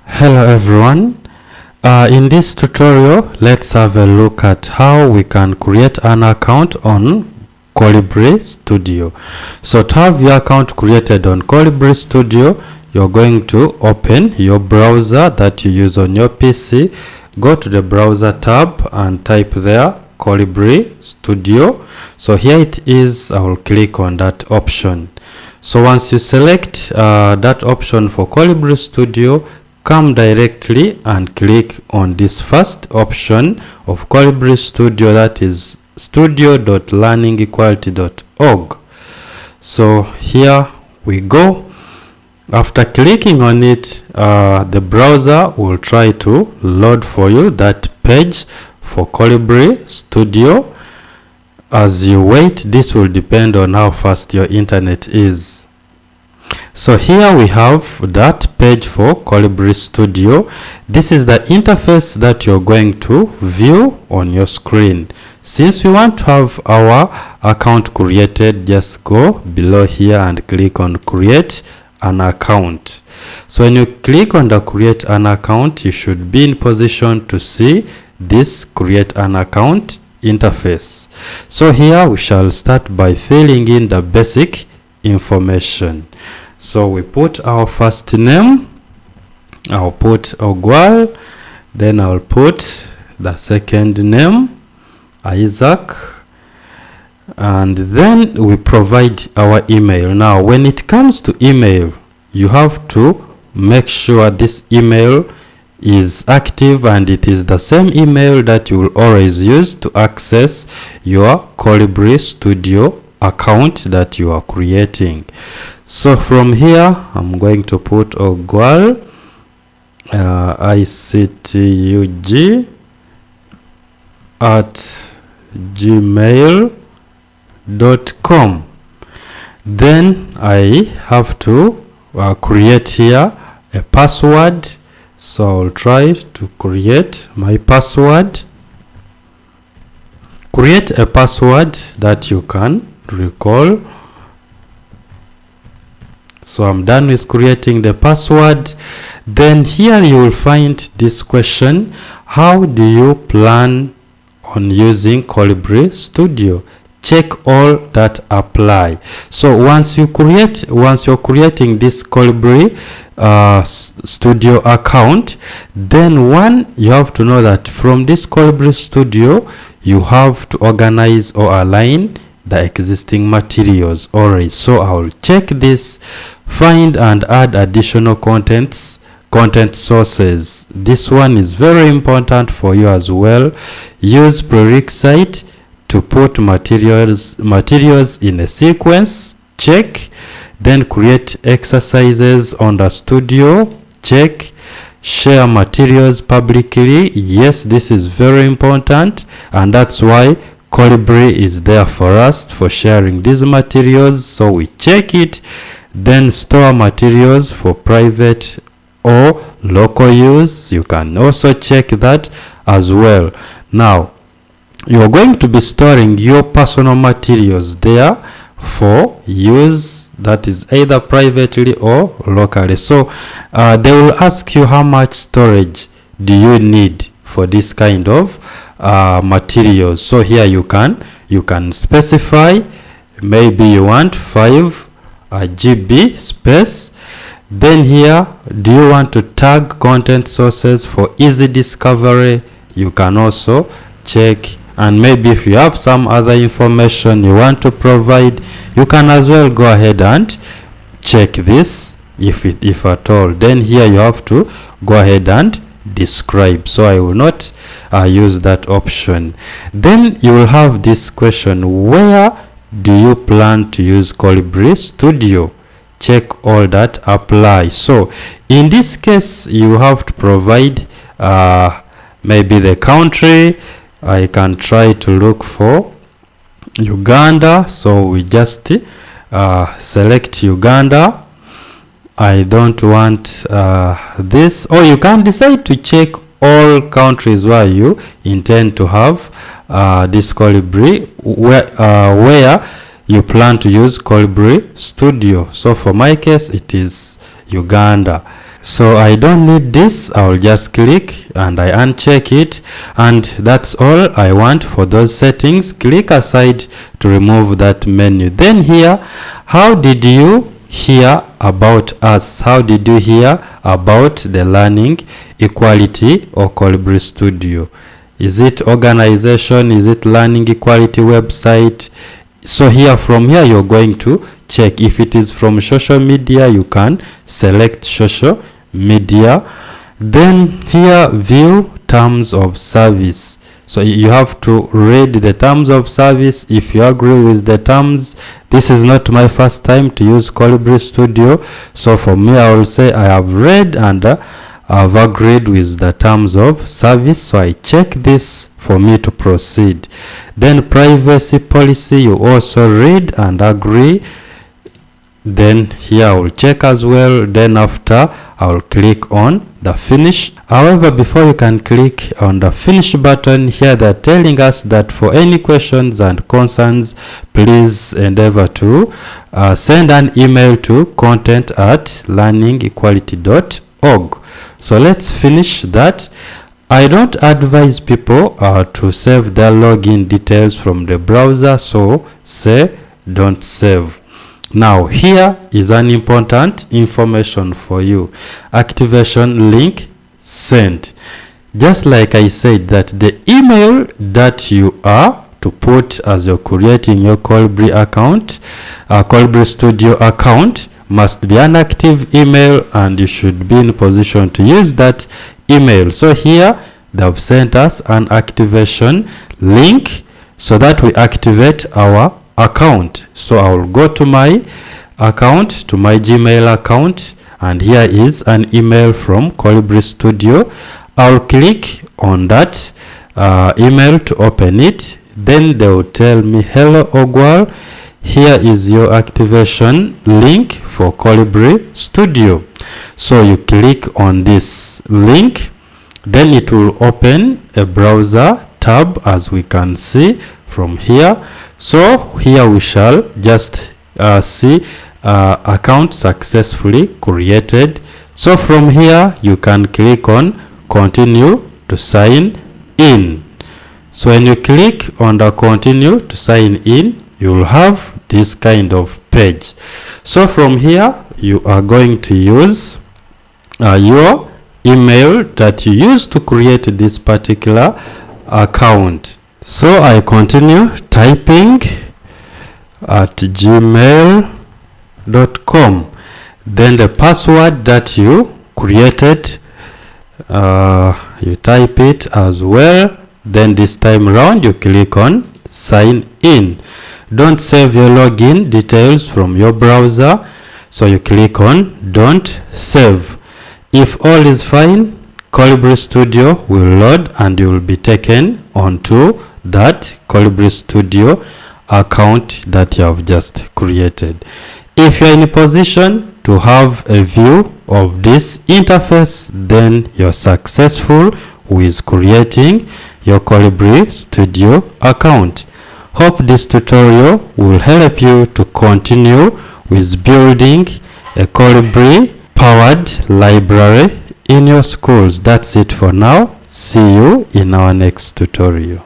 Hello everyone. In this tutorial, let's have a look at how we can create an account on Colibri Studio. So to have your account created on Colibri Studio, you're going to open your browser that you use on your PC. Go to the browser tab and type there Colibri Studio. So here it is. I will click on that option. So once you select that option for Colibri Studio, come directly and click on this first option of Colibri Studio, that is studio.learningequality.org. So here we go. After clicking on it, the browser will try to load for you that page for Colibri Studio. As you wait, this will depend on how fast your internet is. So here we have that page for Colibri Studio. This is the interface that you're going to view on your screen. Since we want to have our account created, just go below here and click on create an account. So when you click on the create an account, you should be in position to see this create an account interface. So here we shall start by filling in the basic information. So we put our first name. I'll put Ogwal. Then I'll put the second name, Isaac. And then we provide our email. Now when it comes to email, you have to make sure this email is active and it is the same email that you will always use to access your Colibri Studio account that you are creating. So from here, I'm going to put Ogwal ICTUG at gmail.com. Then I have to create here a password. So I'll try to create my password. Create a password that you can recall. So I'm done with creating the password. Then here you will find this question: how do you plan on using Colibri Studio? Check all that apply. So once you're creating this Colibri Studio account, then you have to know that from this Colibri Studio you have to organize or align the existing materials already. So I will check this, find and add additional content sources. This one is very important for you as well. Use prerequisite to put materials in a sequence. Check. Then create exercises on the studio. Check. Share materials publicly. Yes, this is very important, and that's why Colibri is there for us for sharing these materials. So we check it. Then store materials for private or local use. You can also check that as well. Now you are going to be storing your personal materials there for use, that is either privately or locally. So they will ask you how much storage do you need for this kind of materials. So here you can specify, maybe you want 5 GB space. Then here, do you want to tag content sources for easy discovery? You can also check. And maybe if you have some other information you want to provide, you can as well go ahead and check this if at all. Then here you have to go ahead and describe. So I will not use that option. Then you will have this question: where do you plan to use Colibri Studio? Check all that apply. So in this case you have to provide maybe the country. I can try to look for Uganda. So we just select Uganda. I don't want this. Or you can decide to check all countries where you intend to have this Colibri, where you plan to use Colibri Studio. So for my case it is Uganda. So I don't need this. I'll just click and I uncheck it, and that's all I want for those settings. Click aside to remove that menu. Then here, how did you hear about us? How did you hear about the Learning Equality or Colibri Studio? Is it organization? Is it Learning Equality website? So here, from here, you're going to check. If it is from social media, you can select social media. Then here, view terms of service. So you have to read the terms of service. If you agree with the terms, this is not my first time to use Colibri Studio, so for me, I will say I have read and I've agreed with the terms of service, so I check this for me to proceed. Then privacy policy, you also read and agree. Then here I will check as well. Then after, I will click on the finish. However, before you can click on the finish button, here they're telling us that for any questions and concerns, please endeavor to send an email to content@learningequality.org. So let's finish that. I don't advise people to save their login details from the browser, so say don't save. Now here is an important information for you. Activation link sent. Just like I said, that the email that you are to put as you're creating your Colibri account, Colibri Studio account, must be an active email, and you should be in a position to use that email. So here they've sent us an activation link so that we activate our account. So I will go to my account, to my Gmail account, and here is an email from Colibri Studio. I'll click on that email to open it. Then they will tell me, hello Ogwal, here is your activation link for Colibri Studio. So you click on this link, then it will open a browser tab, as we can see from here. So here we shall just see account successfully created. So from here you can click on continue to sign in. So when you click on the continue to sign in, you will have this kind of page. So from here you are going to use your email that you used to create this particular account. So I continue typing at gmail.com. Then the password that you created, you type it as well. Then this time around you click on sign in. Don't save your login details from your browser, so you click on don't save. If all is fine, Colibri Studio will load and you will be taken onto that Colibri Studio account that you have just created. If you are in a position to have a view of this interface, then you're successful with creating your Colibri Studio account. Hope this tutorial will help you to continue with building a Colibri powered library in your schools. That's it for now. See you in our next tutorial.